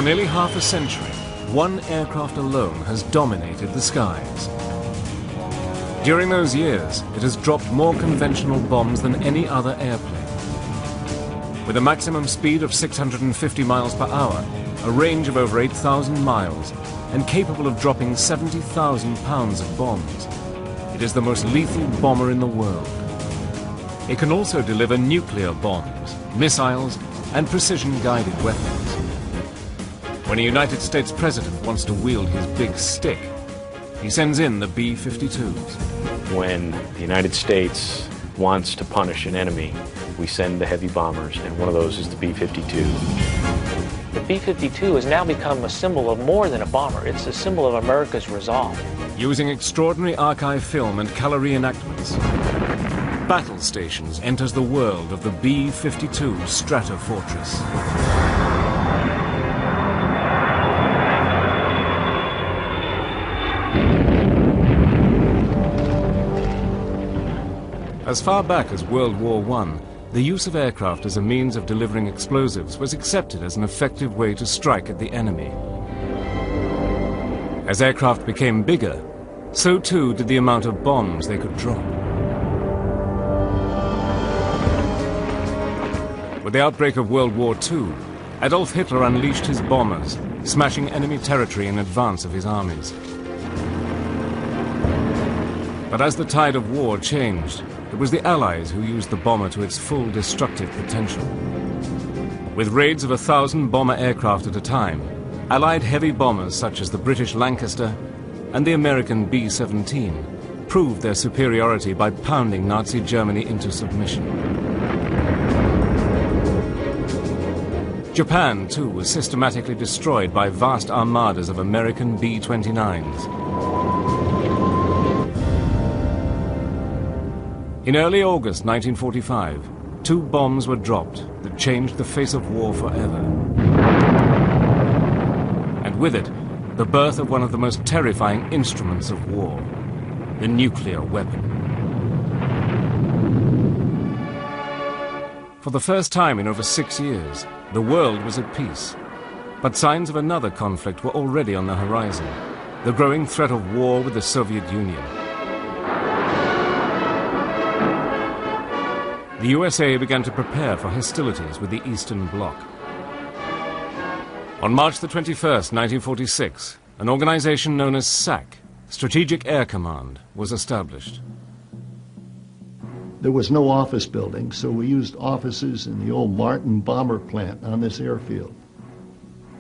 For nearly half a century, one aircraft alone has dominated the skies. During those years, it has dropped more conventional bombs than any other airplane. With a maximum speed of 650 miles per hour, a range of over 8,000 miles, and capable of dropping 70,000 pounds of bombs, it is the most lethal bomber in the world. It can also deliver nuclear bombs, missiles, and precision-guided weapons. When a United States president wants to wield his big stick, he sends in the B-52s. When the United States wants to punish an enemy, we send the heavy bombers, and one of those is the B-52. The B-52 has now become a symbol of more than a bomber. It's a symbol of America's resolve. Using extraordinary archive film and color reenactments, Battle Stations enters the world of the B-52 Stratofortress. As far back as World War I, the use of aircraft as a means of delivering explosives was accepted as an effective way to strike at the enemy. As aircraft became bigger, so too did the amount of bombs they could drop. With the outbreak of World War II, Adolf Hitler unleashed his bombers, smashing enemy territory in advance of his armies. But as the tide of war changed, it was the Allies who used the bomber to its full destructive potential. With raids of 1,000 bomber aircraft at a time, Allied heavy bombers such as the British Lancaster and the American B-17 proved their superiority by pounding Nazi Germany into submission. Japan, too, was systematically destroyed by vast armadas of American B-29s. In early August 1945, 2 bombs were dropped that changed the face of war forever. And with it, the birth of one of the most terrifying instruments of war, the nuclear weapon. For the first time in over 6 years, the world was at peace. But signs of another conflict were already on the horizon, the growing threat of war with the Soviet Union. The USA began to prepare for hostilities with the Eastern Bloc. On March the 21st, 1946, an organization known as SAC, Strategic Air Command, was established. There was no office building, so we used offices in the old Martin bomber plant on this airfield.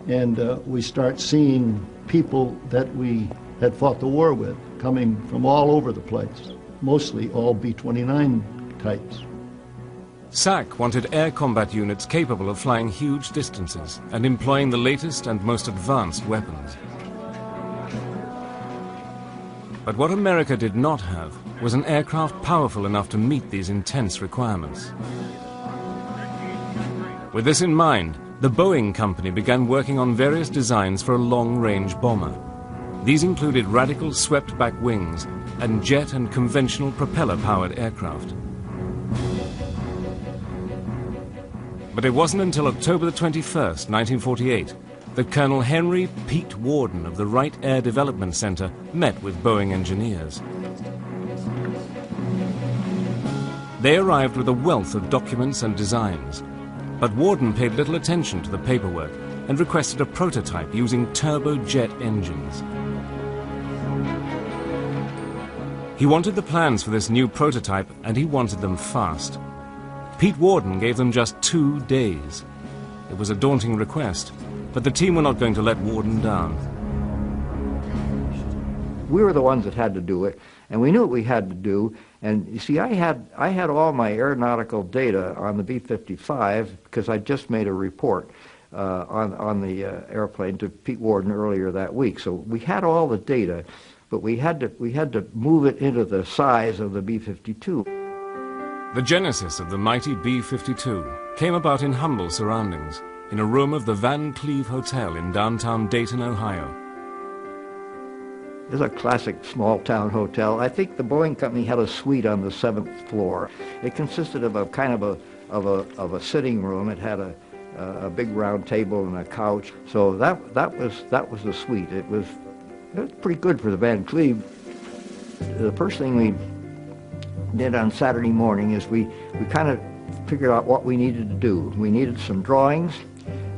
And we start seeing people that we had fought the war with coming from all over the place, mostly all B-29 types. SAC wanted air combat units capable of flying huge distances and employing the latest and most advanced weapons. But what America did not have was an aircraft powerful enough to meet these intense requirements. With this in mind, the Boeing company began working on various designs for a long-range bomber. These included radical swept-back wings and jet and conventional propeller-powered aircraft. But it wasn't until October the 21st, 1948, that Colonel Henry Pete Worden of the Wright Air Development Center met with Boeing engineers. They arrived with a wealth of documents and designs, but Worden paid little attention to the paperwork and requested a prototype using turbojet engines. He wanted the plans for this new prototype, and he wanted them fast. Pete Worden gave them just 2 days. It was a daunting request, but the team were not going to let Worden down. We were the ones that had to do it, and we knew what we had to do. And you see, I had all my aeronautical data on the B-55 because I just made a report on the airplane to Pete Worden earlier that week. So we had all the data, but we had to move it into the size of the B-52. The genesis of the mighty B-52 came about in humble surroundings, in a room of the Van Cleve Hotel in downtown Dayton, Ohio. It's a classic small-town hotel. I think the Boeing company had a suite on the 7th floor. It consisted of a kind of a sitting room. It had a big round table and a couch. So that was the suite. It was pretty good for the Van Cleve. The first thing we did on Saturday morning is we kind of figured out what we needed to do. We needed some drawings.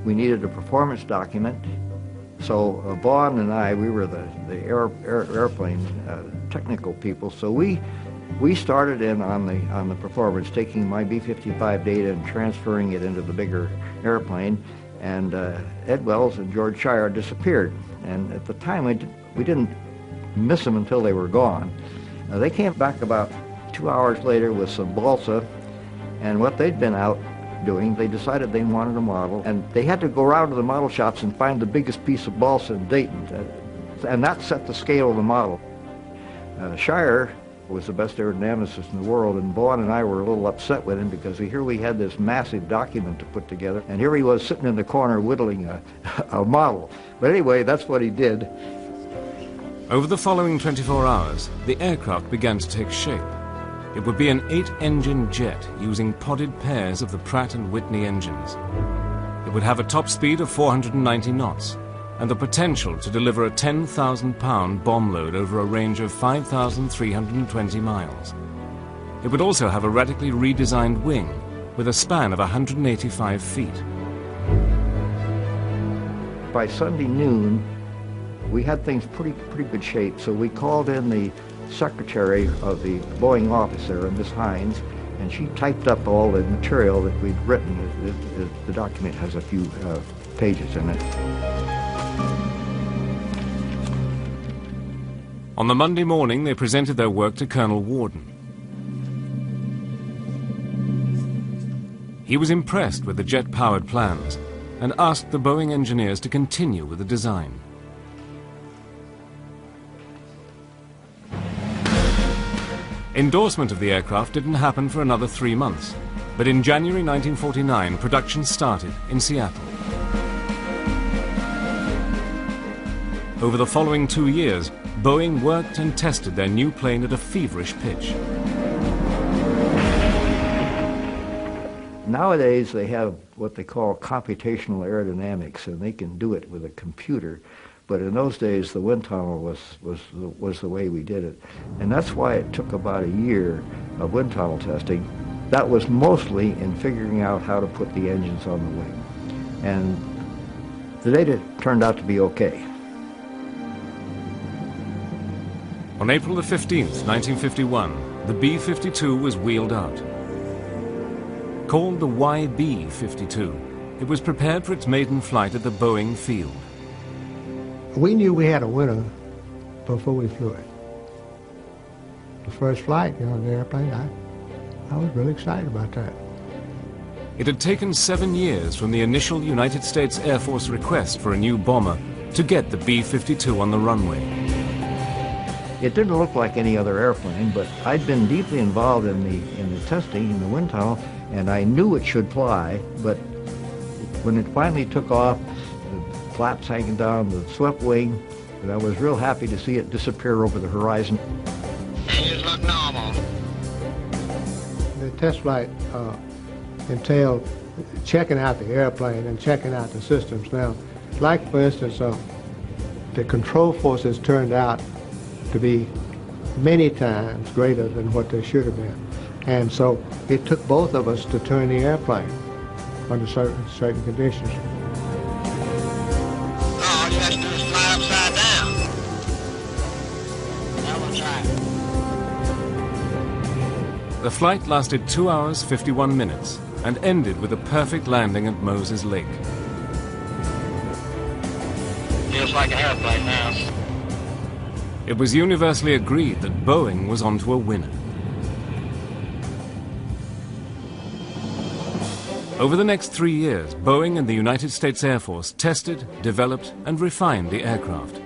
We needed a performance document. So Vaughn and I, we were the airplane technical people. So we started in on the performance, taking my B-55 data and transferring it into the bigger airplane. And Ed Wells and George Shire disappeared. And at the time, we didn't miss them until they were gone. They came back about 2 hours later with some balsa, and what they'd been out doing, they decided they wanted a model, and they had to go around to the model shops and find the biggest piece of balsa in Dayton, and that set the scale of the model. Shire was the best aerodynamicist in the world, and Vaughn and I were a little upset with him because here we had this massive document to put together, and here he was sitting in the corner whittling a model. But anyway, that's what he did. Over the following 24 hours, the aircraft began to take shape. It would be an 8-engine jet using podded pairs of the Pratt & Whitney engines. It would have a top speed of 490 knots and the potential to deliver a 10,000-pound bomb load over a range of 5,320 miles. It would also have a radically redesigned wing with a span of 185 feet. By Sunday noon, we had things pretty good shape, so we called in the secretary of the Boeing office there, Miss Hines, and she typed up all the material that we'd written. The document has a few pages in it. On the Monday morning, they presented their work to Colonel Warden. He was impressed with the jet-powered plans and asked the Boeing engineers to continue with the design. Endorsement of the aircraft didn't happen for another 3 months, but in January 1949, production started in Seattle. Over the following 2 years, Boeing worked and tested their new plane at a feverish pitch. Nowadays, they have what they call computational aerodynamics, and they can do it with a computer. But in those days, the wind tunnel was the way we did it. And that's why it took about a year of wind tunnel testing. That was mostly in figuring out how to put the engines on the wing. And the data turned out to be okay. On April the 15th, 1951, the B-52 was wheeled out. Called the YB-52, it was prepared for its maiden flight at the Boeing field. We knew we had a winner before we flew it. The first flight, on the airplane, I was really excited about that. It had taken 7 years from the initial United States Air Force request for a new bomber to get the B-52 on the runway. It didn't look like any other airplane, but I'd been deeply involved in the testing in the wind tunnel, and I knew it should fly, but when it finally took off, the flaps hanging down, the swept wing, and I was real happy to see it disappear over the horizon. Engines look normal. The test flight entailed checking out the airplane and checking out the systems. Now, like for instance, the control forces turned out to be many times greater than what they should have been. And so it took both of us to turn the airplane under certain conditions. All you have to do is fly upside down. Now we'll try it. The flight lasted 2 hours, 51 minutes and ended with a perfect landing at Moses Lake. Feels like an airplane now. It was universally agreed that Boeing was onto a winner. Over the next 3 years, Boeing and the United States Air Force tested, developed, and refined the aircraft.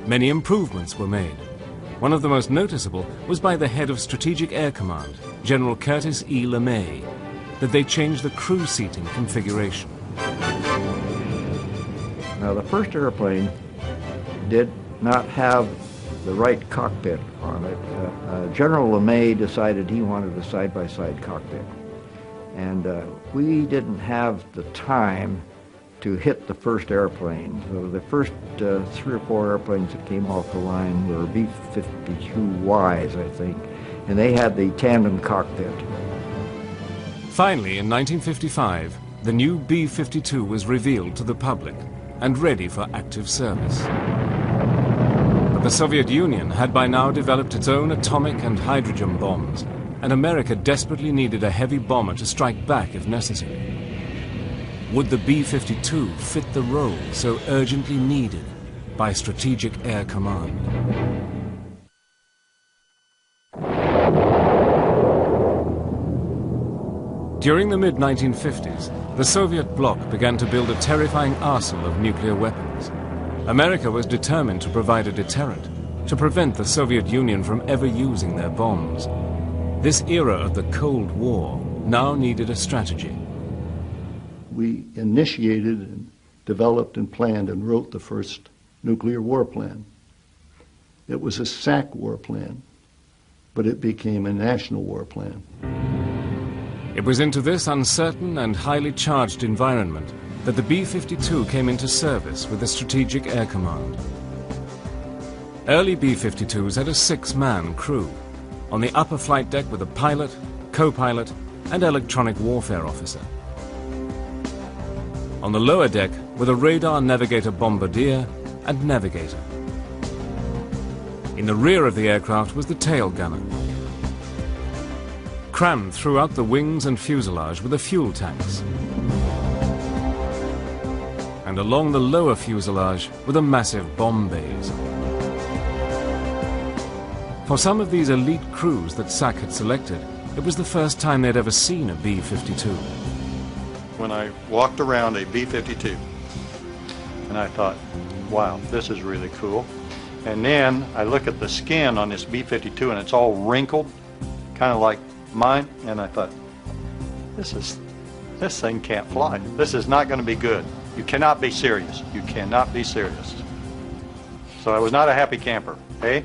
Many improvements were made. One of the most noticeable was by the head of Strategic Air Command, General Curtis E. LeMay, that they changed the crew seating configuration. Now, the first airplane did not have the right cockpit on it. General LeMay decided he wanted a side-by-side cockpit. And we didn't have the time to hit the first airplane. So the first 3 or 4 airplanes that came off the line were B-52Ys, I think, and they had the tandem cockpit. Finally, in 1955, the new B-52 was revealed to the public and ready for active service. But the Soviet Union had by now developed its own atomic and hydrogen bombs, and America desperately needed a heavy bomber to strike back if necessary. Would the B-52 fit the role so urgently needed by Strategic Air Command? During the mid-1950s, the Soviet bloc began to build a terrifying arsenal of nuclear weapons. America was determined to provide a deterrent, to prevent the Soviet Union from ever using their bombs. This era of the Cold War now needed a strategy. We initiated and developed and planned and wrote the first nuclear war plan. It was a SAC war plan, but it became a national war plan. It was into this uncertain and highly charged environment that the B-52 came into service with the Strategic Air Command. Early B-52s had a 6-man crew, on the upper flight deck with a pilot, co-pilot, and electronic warfare officer. On the lower deck were the radar navigator bombardier and navigator. In the rear of the aircraft was the tail gunner. Crammed throughout the wings and fuselage were the fuel tanks. And along the lower fuselage were the massive bomb bays. For some of these elite crews that SAC had selected, it was the first time they'd ever seen a B-52. When I walked around a B-52, and I thought, wow, this is really cool. And then I look at the skin on this B-52 and it's all wrinkled, kind of like mine, and I thought, this thing can't fly. This is not going to be good. You cannot be serious. You cannot be serious. So I was not a happy camper, eh?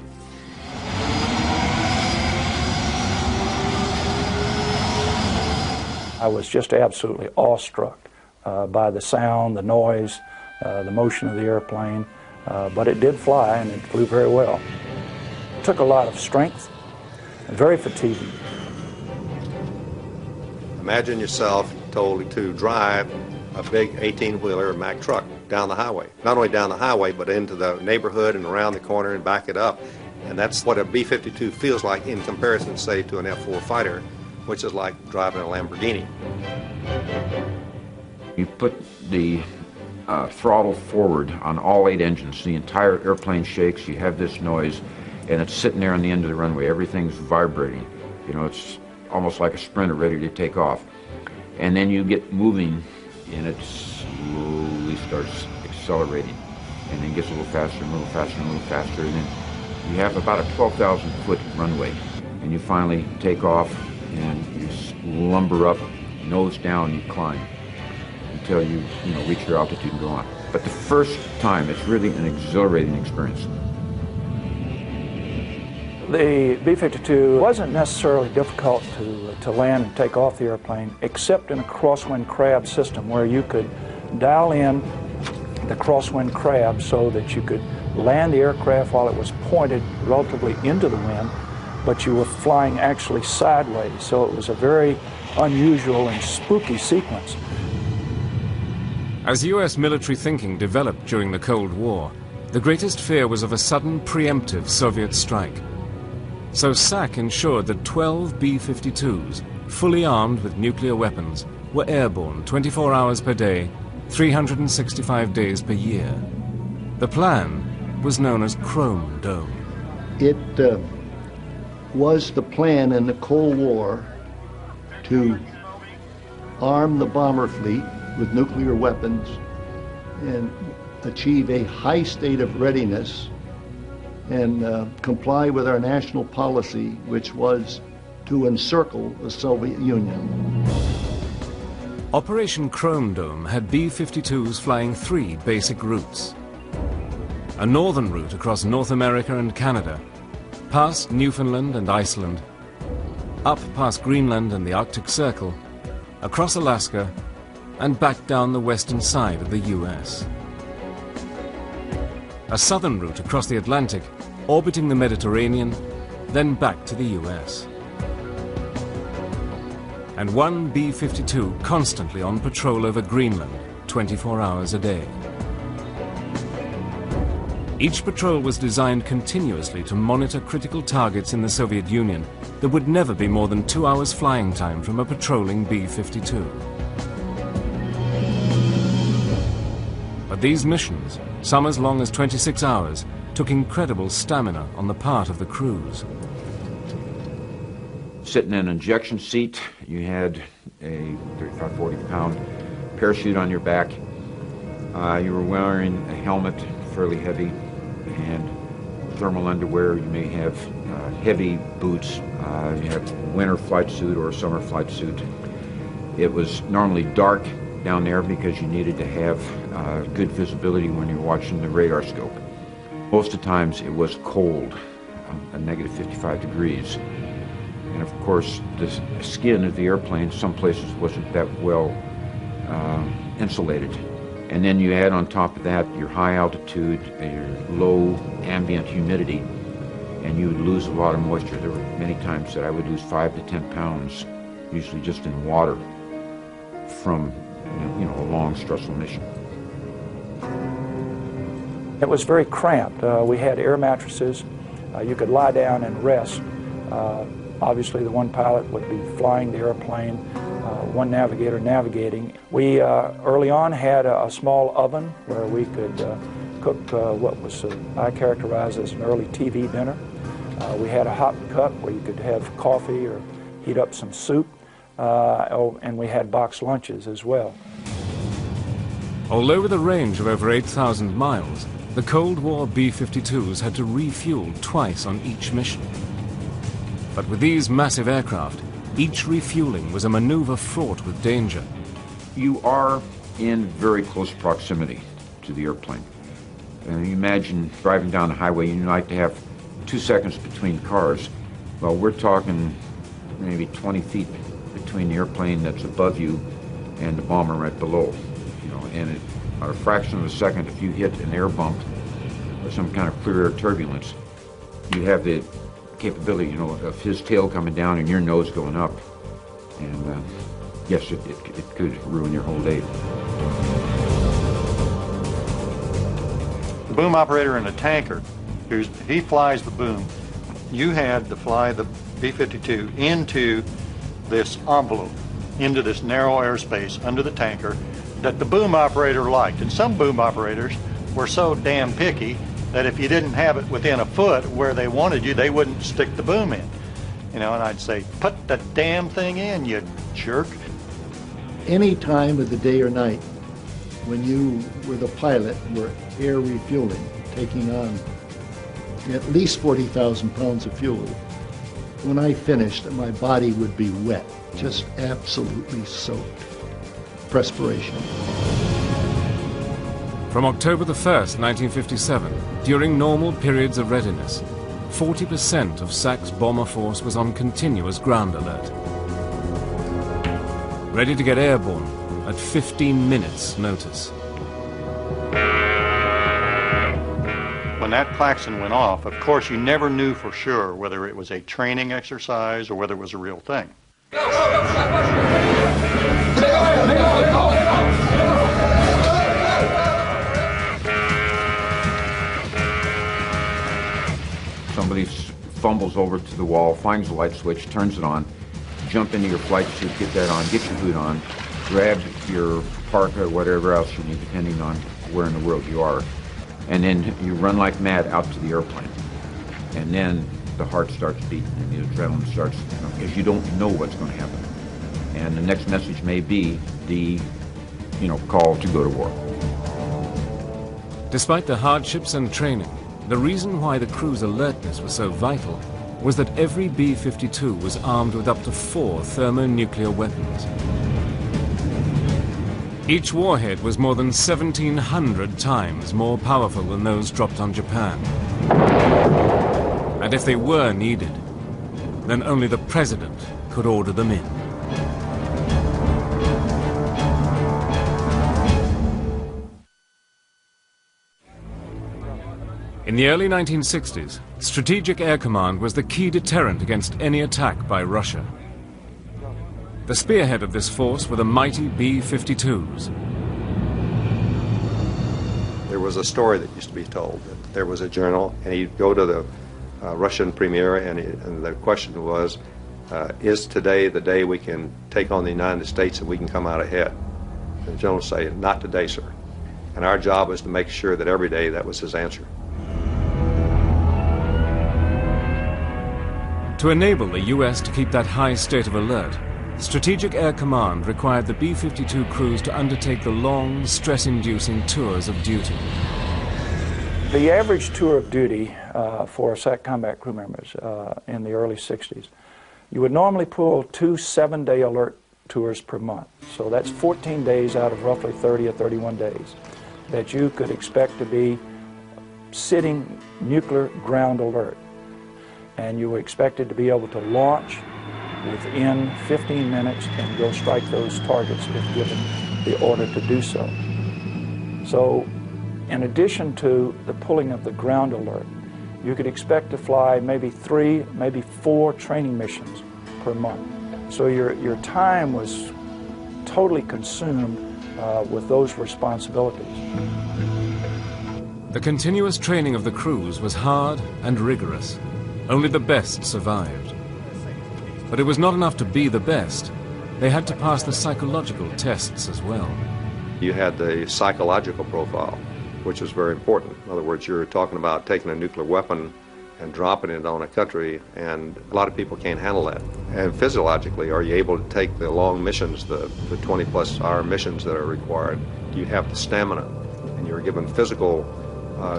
I was just absolutely awestruck by the sound, the noise, the motion of the airplane, but it did fly and it flew very well. It took a lot of strength and very fatiguing. Imagine yourself told to drive a big 18-wheeler Mack truck down the highway. Not only down the highway, but into the neighborhood and around the corner and back it up. And that's what a B-52 feels like in comparison, say, to an F-4 fighter, which is like driving a Lamborghini. You put the throttle forward on all 8 engines. The entire airplane shakes. You have this noise, and it's sitting there on the end of the runway. Everything's vibrating. You know, it's almost like a sprinter ready to take off. And then you get moving, and it slowly starts accelerating, and then gets a little faster, and a little faster, and a little faster, and then you have about a 12,000-foot runway, and you finally take off, and you lumber up, nose down, you climb until you reach your altitude and go on. But the first time, it's really an exhilarating experience. The B-52 wasn't necessarily difficult to land and take off the airplane, except in a crosswind crab system where you could dial in the crosswind crab so that you could land the aircraft while it was pointed relatively into the wind, but you were flying actually sideways. So it was a very unusual and spooky sequence. As US military thinking developed during the Cold War, the greatest fear was of a sudden preemptive Soviet strike. So SAC ensured that 12 B-52s, fully armed with nuclear weapons, were airborne 24 hours per day, 365 days per year. The plan was known as Chrome Dome. It was the plan in the Cold War to arm the bomber fleet with nuclear weapons and achieve a high state of readiness and comply with our national policy, which was to encircle the Soviet Union. Operation Chrome Dome had B-52s flying 3 basic routes. A northern route across North America and Canada, past Newfoundland and Iceland, up past Greenland and the Arctic Circle, across Alaska, and back down the western side of the US. A southern route across the Atlantic, orbiting the Mediterranean, then back to the US. And one B-52 constantly on patrol over Greenland, 24 hours a day. Each patrol was designed continuously to monitor critical targets in the Soviet Union that would never be more than 2 hours flying time from a patrolling B-52. But these missions, some as long as 26 hours, took incredible stamina on the part of the crews. Sitting in an injection seat, you had a 35, 40-pound parachute on your back. You were wearing a helmet, fairly heavy, and thermal underwear. You may have heavy boots. You have a winter flight suit or a summer flight suit. It was normally dark down there because you needed to have good visibility when you're watching the radar scope. Most of the times it was cold, a negative 55 degrees. And of course, the skin of the airplane, some places wasn't that well insulated. And then you add on top of that your high altitude, your low ambient humidity, and you would lose a lot of moisture. There were many times that I would lose 5 to 10 pounds, usually just in water, from a long, stressful mission. It was very cramped. We had air mattresses. You could lie down and rest. Obviously, the one pilot would be flying the airplane, one navigator navigating. We early on had a small oven where we could cook what was I characterize as an early TV dinner. We had a hot cup where you could have coffee or heat up some soup, and we had boxed lunches as well. Although with a range of over 8,000 miles, the Cold War B-52s had to refuel twice on each mission. But with these massive aircraft, each refueling was a maneuver fraught with danger. You are in very close proximity to the airplane. And you imagine driving down the highway, you like to have 2 seconds between cars. Well, we're talking maybe 20 feet between the airplane that's above you and the bomber right below. And at a fraction of a second, if you hit an air bump or some kind of clear air turbulence, you have the capability, of his tail coming down and your nose going up. And yes, it could ruin your whole day. The boom operator in a tanker, he flies the boom. You had to fly the B-52 into this envelope, into this narrow airspace under the tanker that the boom operator liked. And some boom operators were so damn picky that if you didn't have it within a foot where they wanted you, they wouldn't stick the boom in. And I'd say, put the damn thing in, you jerk. Any time of the day or night when you were the pilot, were air refueling, taking on at least 40,000 pounds of fuel, when I finished, my body would be wet, just absolutely soaked. Perspiration. From October the 1st, 1957, during normal periods of readiness, 40% of SAC's bomber force was on continuous ground alert, ready to get airborne at 15 minutes notice. When that klaxon went off, of course, you never knew for sure whether it was a training exercise or whether it was a real thing. Somebody fumbles over to the wall, finds the light switch, turns it on, jump into your flight suit, get that on, get your boot on, grab your parka or whatever else you need, depending on where in the world you are, and then you run like mad out to the airplane. And then the heart starts beating and the adrenaline starts, because you don't know what's going to happen. And the next message may be the, call to go to war. Despite the hardships and training, the reason why the crew's alertness was so vital was that every B-52 was armed with up to 4 thermonuclear weapons. Each warhead was more than 1,700 times more powerful than those dropped on Japan. And if they were needed, then only the president could order them in. In the early 1960s, Strategic Air Command was the key deterrent against any attack by Russia. The spearhead of this force were the mighty B-52s. There was a story that used to be told that there was a general, and he'd go to the Russian premier, and the question was, is today the day we can take on the United States and we can come out ahead? And the general would say, not today, sir. And our job was to make sure that every day that was his answer. To enable the U.S. to keep that high state of alert, Strategic Air Command required the B-52 crews to undertake the long, stress-inducing tours of duty. The average tour of duty for SAC combat crew members in the early 60s, you would normally pull 2 7-day alert tours per month. So that's 14 days out of roughly 30 or 31 days that you could expect to be sitting nuclear ground alert. And you were expected to be able to launch within 15 minutes and go strike those targets if given the order to do so. So in addition to the pulling of the ground alert, you could expect to fly maybe 3, maybe 4 training missions per month. So your time was totally consumed with those responsibilities. The continuous training of the crews was hard and rigorous. Only the best survived. But it was not enough to be the best. They had to pass the psychological tests as well. You had the psychological profile, which was very important. In other words, you're talking about taking a nuclear weapon and dropping it on a country, and a lot of people can't handle that. And physiologically, are you able to take the long missions, the 20-plus hour missions that are required? Do you have the stamina? And you were given physical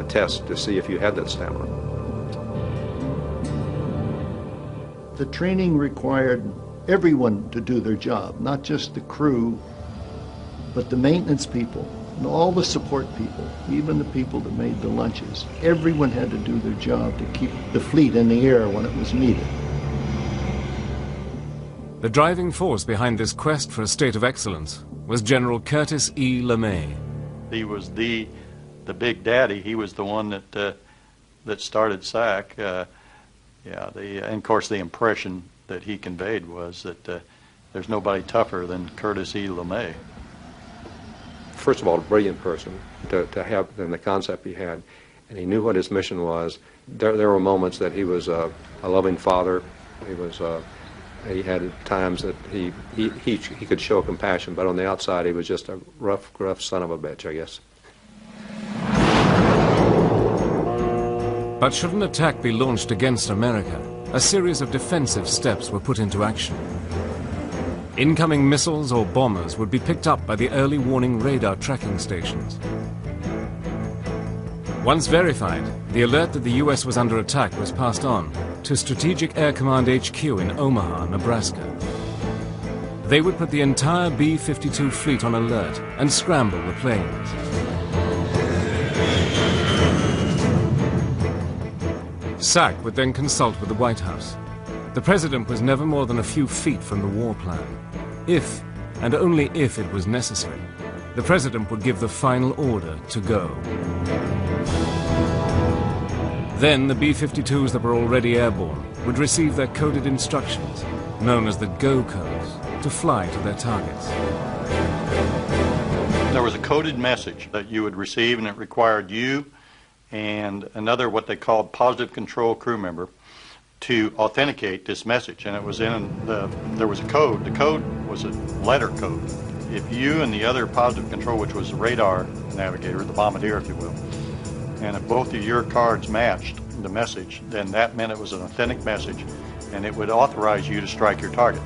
tests to see if you had that stamina. The training required everyone to do their job, not just the crew, but the maintenance people and all the support people, even the people that made the lunches. Everyone had to do their job to keep the fleet in the air when it was needed. The driving force behind this quest for a state of excellence was General Curtis E. LeMay. He was the big daddy. He was the one that started SAC. And of course the impression that he conveyed was that there's nobody tougher than Curtis E. LeMay. First of all, a brilliant person to have in the concept he had, and he knew what his mission was. There were moments that he was a loving father. He had times that he could show compassion, but on the outside he was just a rough son of a bitch, I guess. But should an attack be launched against America, a series of defensive steps were put into action. Incoming missiles or bombers would be picked up by the early warning radar tracking stations. Once verified, the alert that the U.S. was under attack was passed on to Strategic Air Command HQ in Omaha, Nebraska. They would put the entire B-52 fleet on alert and scramble the planes. SAC would then consult with the White House. The president was never more than a few feet from the war plan. If, and only if it was necessary, the president would give the final order to go. Then the B-52s that were already airborne would receive their coded instructions, known as the go codes, to fly to their targets. There was a coded message that you would receive, and it required you and another what they called positive control crew member to authenticate this message. And it was there was a code. The code was a letter code. If you and the other positive control, which was the radar navigator, the bombardier, if you will, and if both of your cards matched the message, then that meant it was an authentic message, and it would authorize you to strike your target.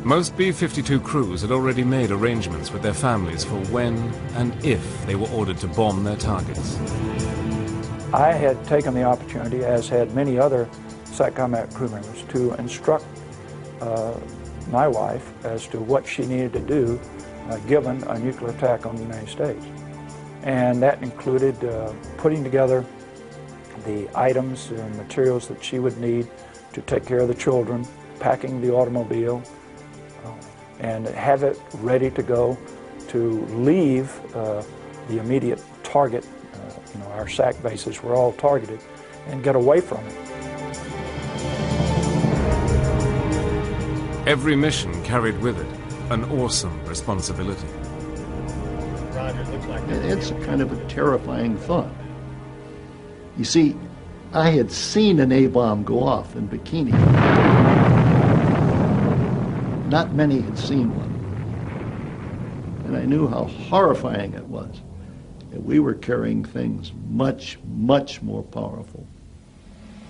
Most B-52 crews had already made arrangements with their families for when and if they were ordered to bomb their targets. I had taken the opportunity, as had many other SAC combat crew members, to instruct my wife as to what she needed to do given a nuclear attack on the United States. And that included putting together the items and materials that she would need to take care of the children, packing the automobile, and have it ready to go to leave the immediate target You know, our SAC bases were all targeted, and get away from it. Every mission carried with it an awesome responsibility. Roger, looks like it's kind of a terrifying thought. You see, I had seen an A-bomb go off in Bikini. Not many had seen one. And I knew how horrifying it was. And we were carrying things much, much more powerful.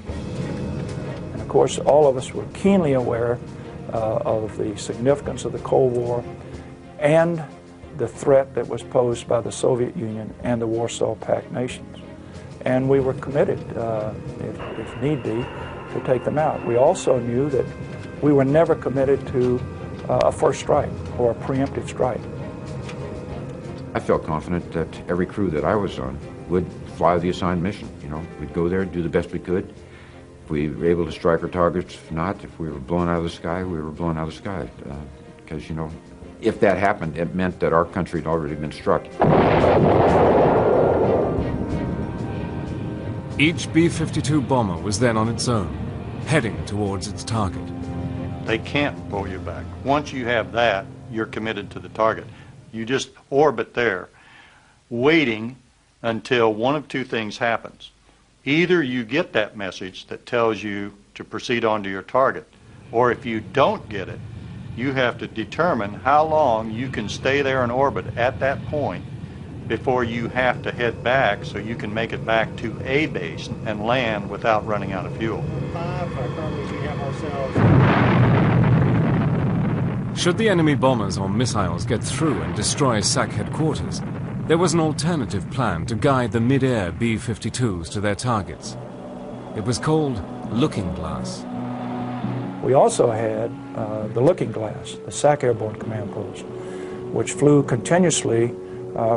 And of course, all of us were keenly aware of the significance of the Cold War and the threat that was posed by the Soviet Union and the Warsaw Pact nations. And we were committed, if need be, to take them out. We also knew that we were never committed to a first strike or a preemptive strike. I felt confident that every crew that I was on would fly the assigned mission. You know, we'd go there, do the best we could. If we were able to strike our targets, if not, if we were blown out of the sky, we were blown out of the sky. Because, you know, if that happened, it meant that our country had already been struck. Each B-52 bomber was then on its own, heading towards its target. They can't pull you back. Once you have that, you're committed to the target. You just orbit there, waiting until one of two things happens. Either you get that message that tells you to proceed on to your target, or if you don't get it, you have to determine how long you can stay there in orbit at that point before you have to head back so you can make it back to a base and land without running out of fuel. Should the enemy bombers or missiles get through and destroy SAC headquarters, there was an alternative plan to guide the mid-air B-52s to their targets. It was called Looking Glass. We also had the Looking Glass, the SAC Airborne Command Post, which flew continuously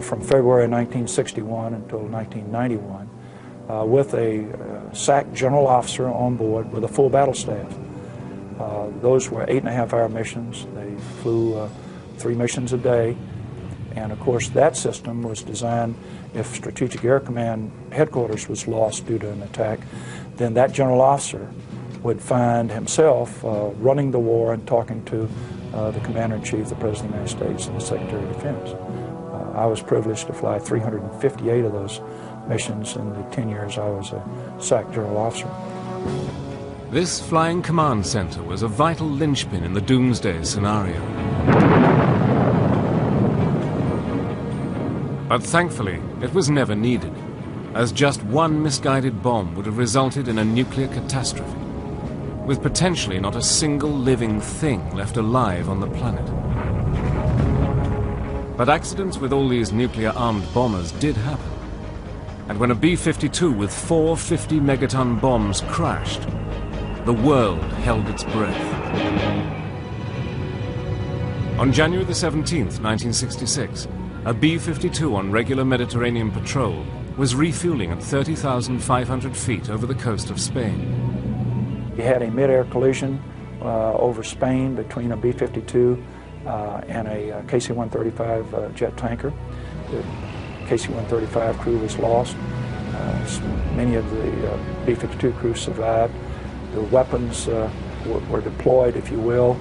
from February 1961 until 1991 with a SAC general officer on board with a full battle staff. Those were 8.5-hour missions. They flew 3 missions a day. And of course, that system was designed, if Strategic Air Command headquarters was lost due to an attack, then that general officer would find himself running the war and talking to the Commander-in-Chief, the President of the United States, and the Secretary of Defense. I was privileged to fly 358 of those missions in the 10 years I was a SAC general officer. This flying command center was a vital linchpin in the doomsday scenario. But thankfully, it was never needed, as just one misguided bomb would have resulted in a nuclear catastrophe, with potentially not a single living thing left alive on the planet. But accidents with all these nuclear-armed bombers did happen. And when a B-52 with 4 50-megaton bombs crashed, the world held its breath. On January the 17th, 1966, a B-52 on regular Mediterranean patrol was refueling at 30,500 feet over the coast of Spain. We had a mid-air collision over Spain between a B-52 and a KC-135 jet tanker. The KC-135 crew was lost. Many of the B-52 crew survived. The weapons were deployed, if you will,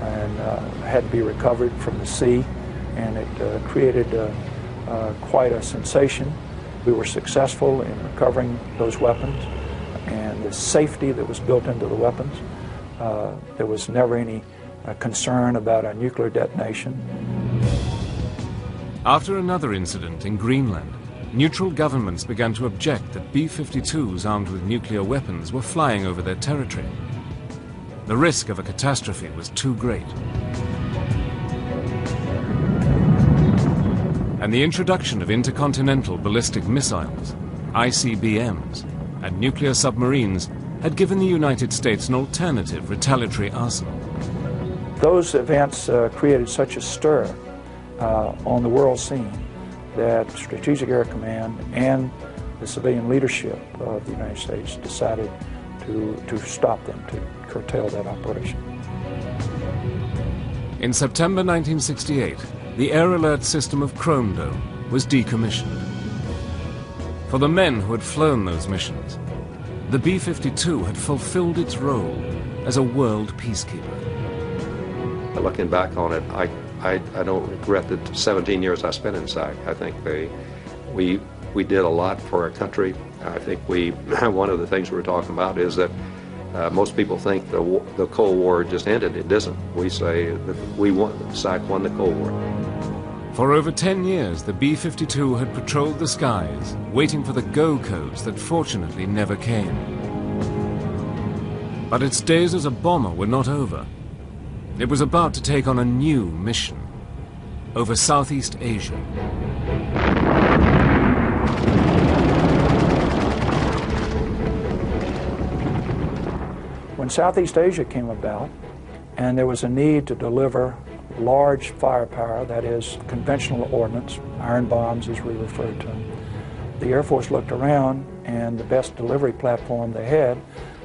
and had to be recovered from the sea, and it created quite a sensation. We were successful in recovering those weapons, and the safety that was built into the weapons. There was never any concern about a nuclear detonation. After another incident in Greenland, neutral governments began to object that B-52s armed with nuclear weapons were flying over their territory. The risk of a catastrophe was too great. And the introduction of intercontinental ballistic missiles, ICBMs, and nuclear submarines had given the United States an alternative retaliatory arsenal. Those events created such a stir on the world scene that Strategic Air Command and the civilian leadership of the United States decided to stop them, to curtail that operation. In September 1968, the Air Alert system of Chrome Dome was decommissioned. For the men who had flown those missions, the B-52 had fulfilled its role as a world peacekeeper. Looking back on it, I don't regret the 17 years I spent in SAC. I think we did a lot for our country. I think one of the things we were talking about is that most people think the Cold War just ended. It doesn't. We say that SAC won the Cold War. For over 10 years, the B-52 had patrolled the skies, waiting for the go codes that fortunately never came. But its days as a bomber were not over. It was about to take on a new mission over Southeast Asia. When Southeast Asia came about, and there was a need to deliver large firepower, that is, conventional ordnance, iron bombs as we refer to them, the Air Force looked around, and the best delivery platform they had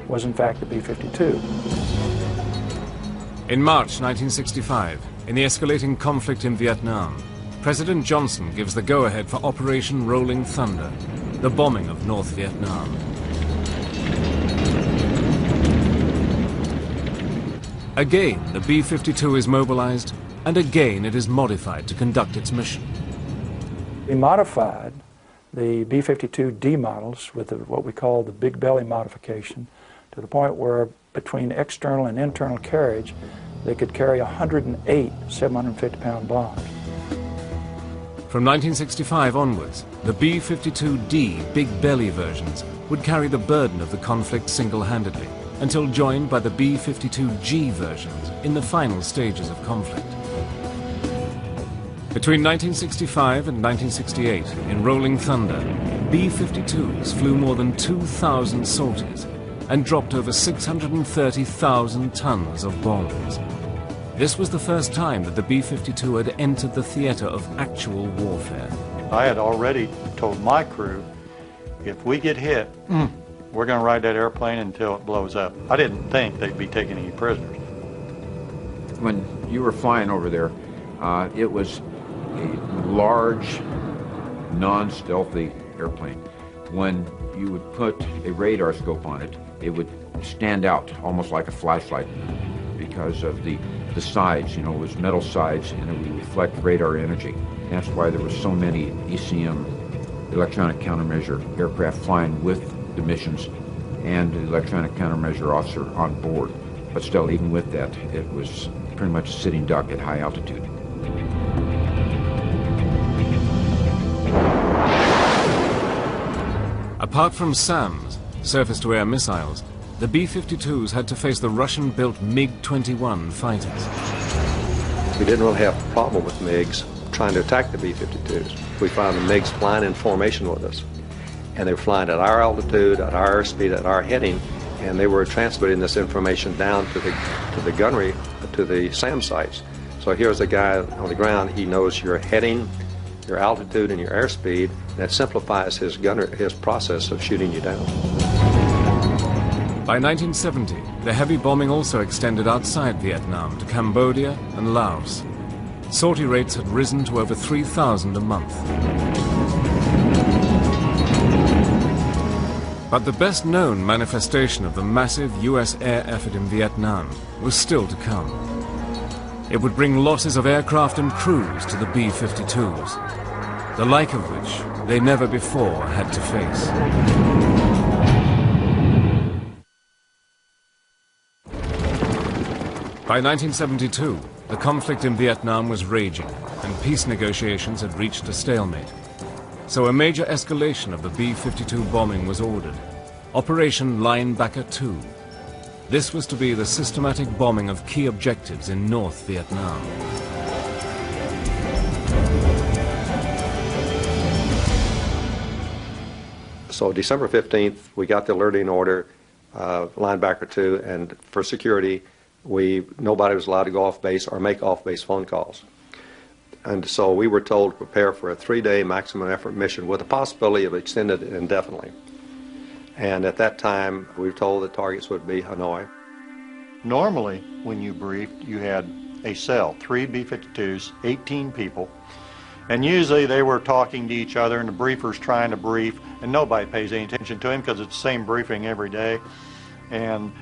was, in fact, the B-52. In March 1965, in the escalating conflict in Vietnam, President Johnson gives the go-ahead for Operation Rolling Thunder, the bombing of North Vietnam. Again, the B-52 is mobilized, and again it is modified to conduct its mission. We modified the B-52D models with what we call the big belly modification to the point where between external and internal carriage, they could carry 108 750-pound bombs. From 1965 onwards, the B-52D big belly versions would carry the burden of the conflict single-handedly, until joined by the B-52G versions in the final stages of conflict. Between 1965 and 1968, in Rolling Thunder, B-52s flew more than 2,000 sorties and dropped over 630,000 tons of bombs. This was the first time that the B-52 had entered the theater of actual warfare. I had already told my crew, if we get hit, we're going to ride that airplane until it blows up. I didn't think they'd be taking any prisoners. When you were flying over there, it was a large, non-stealthy airplane. When you would put a radar scope on it, it would stand out almost like a flashlight because of the sides. You know, it was metal sides, and it would reflect radar energy. And that's why there were so many ECM, electronic countermeasure aircraft, flying with the missions and the electronic countermeasure officer on board. But still, even with that, it was pretty much a sitting duck at high altitude. Apart from SAMs, surface-to-air missiles, the B-52s had to face the Russian-built MiG-21 fighters. We didn't really have a problem with MiGs trying to attack the B-52s. We found the MiGs flying in formation with us. And they were flying at our altitude, at our airspeed, at our heading, and they were transmitting this information down to the gunnery, to the SAM sites. So here's a guy on the ground, he knows your heading, your altitude, and your airspeed. That simplifies his process of shooting you down. By 1970, the heavy bombing also extended outside Vietnam to Cambodia and Laos. Sortie rates had risen to over 3,000 a month. But the best-known manifestation of the massive US air effort in Vietnam was still to come. It would bring losses of aircraft and crews to the B-52s, the like of which they never before had to face. By 1972, the conflict in Vietnam was raging, and peace negotiations had reached a stalemate. So a major escalation of the B-52 bombing was ordered, Operation Linebacker 2. This was to be the systematic bombing of key objectives in North Vietnam. So December 15th, we got the alerting order, Linebacker 2, and for security, nobody was allowed to go off base or make off-base phone calls. And so we were told to prepare for a 3-day maximum effort mission with the possibility of extended indefinitely. And at that time, we were told the targets would be Hanoi. Normally, when you briefed, you had a cell, 3 B-52s, 18 people, And usually they were talking to each other and the briefer's trying to brief, and nobody pays any attention to him because it's the same briefing every day. And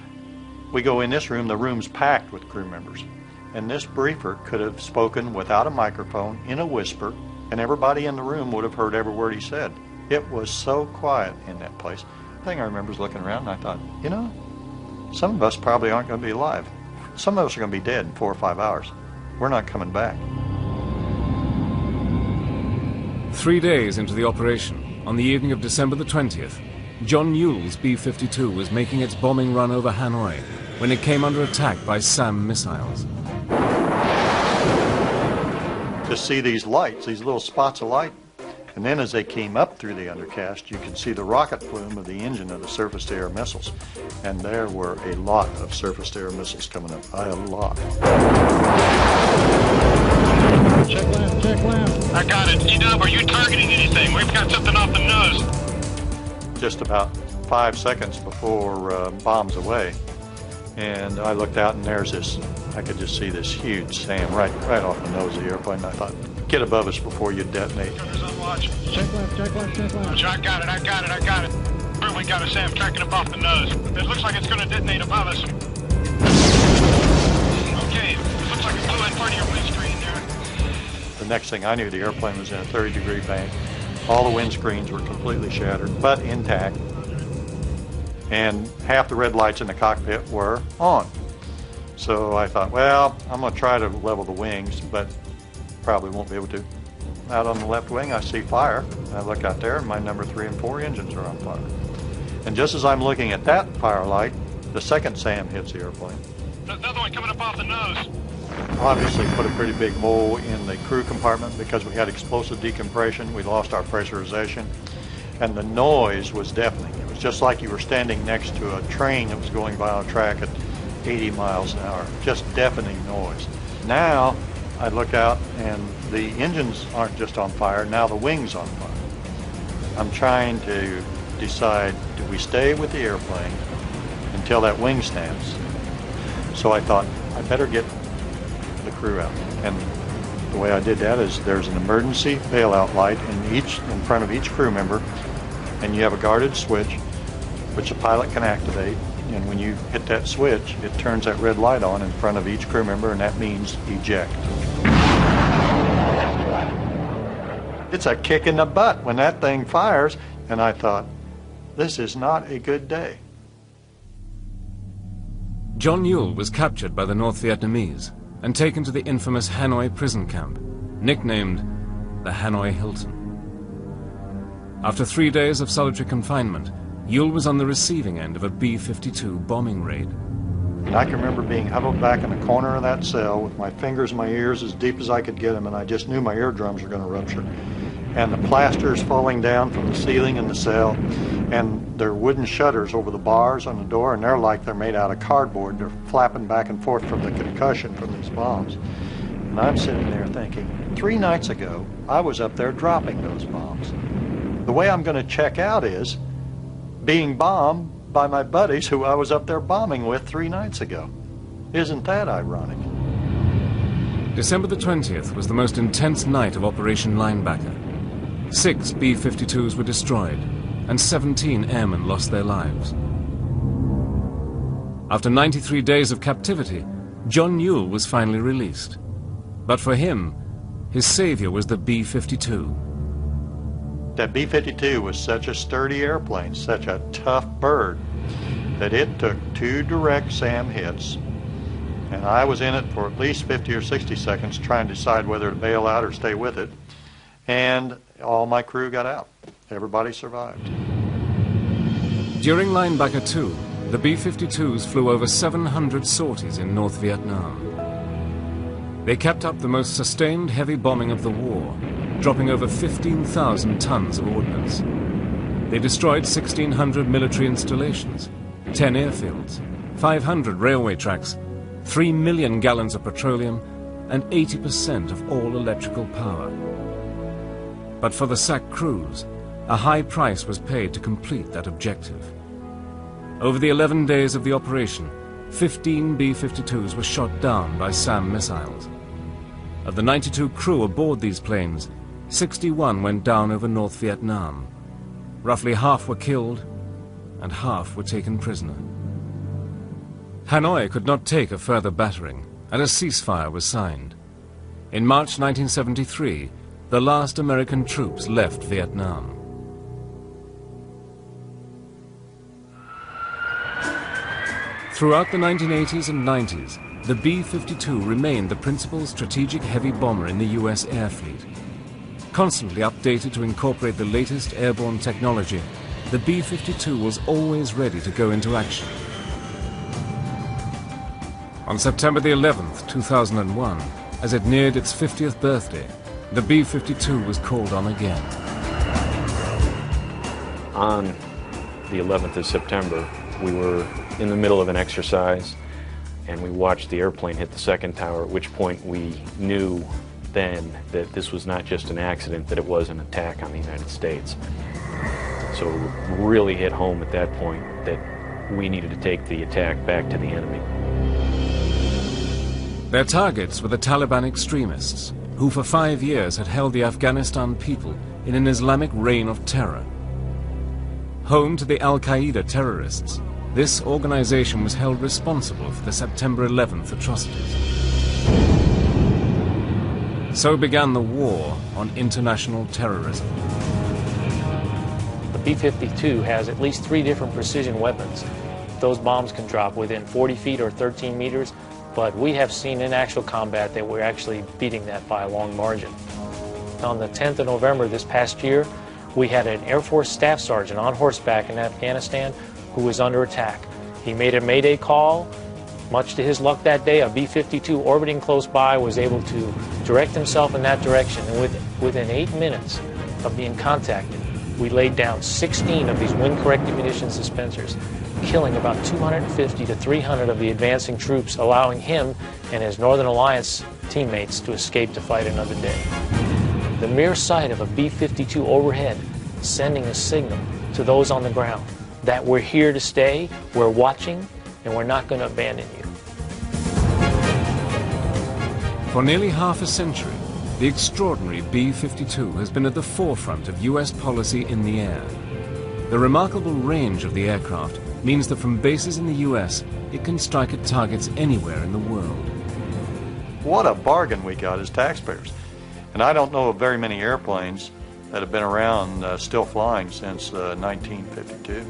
we go in this room, the room's packed with crew members. And this briefer could have spoken without a microphone in a whisper, and everybody in the room would have heard every word he said. It was so quiet in that place. The thing I remember is looking around and I thought, you know, some of us probably aren't going to be alive. Some of us are going to be dead in 4 or 5 hours. We're not coming back. 3 days into the operation, on the evening of December the 20th, John Ewell's B-52 was making its bombing run over Hanoi when it came under attack by SAM missiles. To see these lights, these little spots of light, and then as they came up through the undercast, you could see the rocket plume of the engine of the surface-to-air missiles. And there were a lot of surface-to-air missiles coming up, a lot. Check left. I got it. E-Dub, are you targeting anything? We've got something off the nose. Just about 5 seconds before bombs away, and I looked out and there's this, I could just see this huge SAM right off the nose of the airplane. And I thought, get above us before you detonate. Check left. I got it. We got a SAM tracking up off the nose. It looks like it's going to detonate above us. Okay, it looks like it blew in part of your windscreen there. The next thing I knew, the airplane was in a 30-degree bank. All the windscreens were completely shattered, but intact. And half the red lights in the cockpit were on. So I thought, well, I'm going to try to level the wings, but probably won't be able to. Out on the left wing, I see fire. I look out there, and my number 3 and 4 engines are on fire. And just as I'm looking at that fire light, the second SAM hits the airplane. Another one coming up off the nose. Obviously put a pretty big hole in the crew compartment because we had explosive decompression. We lost our pressurization, and the noise was deafening. It was just like you were standing next to a train that was going by on a track at 80 miles an hour. Just deafening noise. Now I look out and the engines aren't just on fire, now the wing's on fire. I'm trying to decide, do we stay with the airplane until that wing snaps? So I thought, I better get the crew out. And the way I did that is there's an emergency bailout light in front of each crew member, and you have a guarded switch which the pilot can activate, and when you hit that switch, it turns that red light on in front of each crew member, and that means eject. It's a kick in the butt when that thing fires, and I thought, this is not a good day. John Ewell was captured by the North Vietnamese and taken to the infamous Hanoi prison camp, nicknamed the Hanoi Hilton. After 3 days of solitary confinement, Ewell was on the receiving end of a B-52 bombing raid. And I can remember being huddled back in the corner of that cell with my fingers in my ears as deep as I could get them, and I just knew my eardrums were going to rupture. And the plasters falling down from the ceiling in the cell, and there are wooden shutters over the bars on the door, and they're like they're made out of cardboard. They're flapping back and forth from the concussion from these bombs. And I'm sitting there thinking, 3 nights ago, I was up there dropping those bombs. The way I'm going to check out is being bombed by my buddies who I was up there bombing with 3 nights ago. Isn't that ironic? December the 20th was the most intense night of Operation Linebacker. 6 B-52s were destroyed, and 17 airmen lost their lives. After 93 days of captivity, John Ewell was finally released. But for him, his savior was the B-52. That B-52 was such a sturdy airplane, such a tough bird, that it took 2 direct SAM hits, and I was in it for at least 50 or 60 seconds trying to decide whether to bail out or stay with it, and all my crew got out. Everybody survived. During Linebacker 2, the B-52s flew over 700 sorties in North Vietnam. They kept up the most sustained heavy bombing of the war, dropping over 15,000 tons of ordnance. They destroyed 1,600 military installations, 10 airfields, 500 railway tracks, 3 million gallons of petroleum, and 80% of all electrical power. But for the SAC crews, a high price was paid to complete that objective. Over the 11 days of the operation, 15 B-52s were shot down by SAM missiles. Of the 92 crew aboard these planes, 61 went down over North Vietnam. Roughly half were killed and half were taken prisoner. Hanoi could not take a further battering, and a ceasefire was signed. In March 1973, the last American troops left Vietnam. Throughout the 1980s and 90s, the B-52 remained the principal strategic heavy bomber in the U.S. air fleet. Constantly updated to incorporate the latest airborne technology, the B-52 was always ready to go into action. On September the 11th, 2001, as it neared its 50th birthday, the B-52 was called on again. On the 11th of September, we were in the middle of an exercise, and we watched the airplane hit the second tower, at which point we knew then that this was not just an accident, that it was an attack on the United States. So it really hit home at that point that we needed to take the attack back to the enemy. Their targets were the Taliban extremists, who for 5 years had held the Afghanistan people in an Islamic reign of terror. Home to the Al-Qaeda terrorists, this organization was held responsible for the September 11th atrocities. So began the war on international terrorism. The B-52 has at least 3 different precision weapons. Those bombs can drop within 40 feet or 13 meters, but we have seen in actual combat that we're actually beating that by a long margin. On the 10th of November this past year, we had an Air Force staff sergeant on horseback in Afghanistan who was under attack. He made a mayday call. Much to his luck that day, a B-52 orbiting close by was able to direct himself in that direction, and within 8 minutes of being contacted, we laid down 16 of these wind-corrected munition dispensers, killing about 250 to 300 of the advancing troops, allowing him and his Northern Alliance teammates to escape to fight another day. The mere sight of a B-52 overhead sending a signal to those on the ground that we're here to stay, we're watching, and we're not going to abandon you. For nearly half a century, the extraordinary B-52 has been at the forefront of U.S. policy in the air. The remarkable range of the aircraft means that from bases in the U.S., it can strike at targets anywhere in the world. What a bargain we got as taxpayers. And I don't know of very many airplanes that have been around still flying since 1952.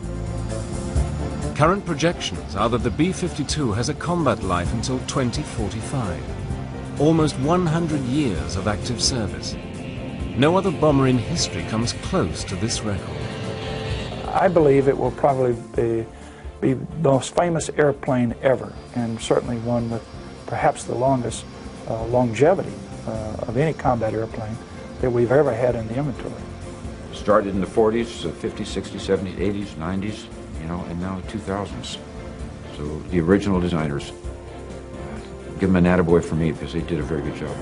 Current projections are that the B-52 has a combat life until 2045. Almost 100 years of active service. No other bomber in history comes close to this record. I believe it will probably be the most famous airplane ever, and certainly one with perhaps the longest longevity of any combat airplane that we've ever had in the inventory. Started in the 40s, 50s, 60s, 70s, 80s, 90s, you know, and now the 2000s. So the original designers, give them an attaboy for me because they did a very good job.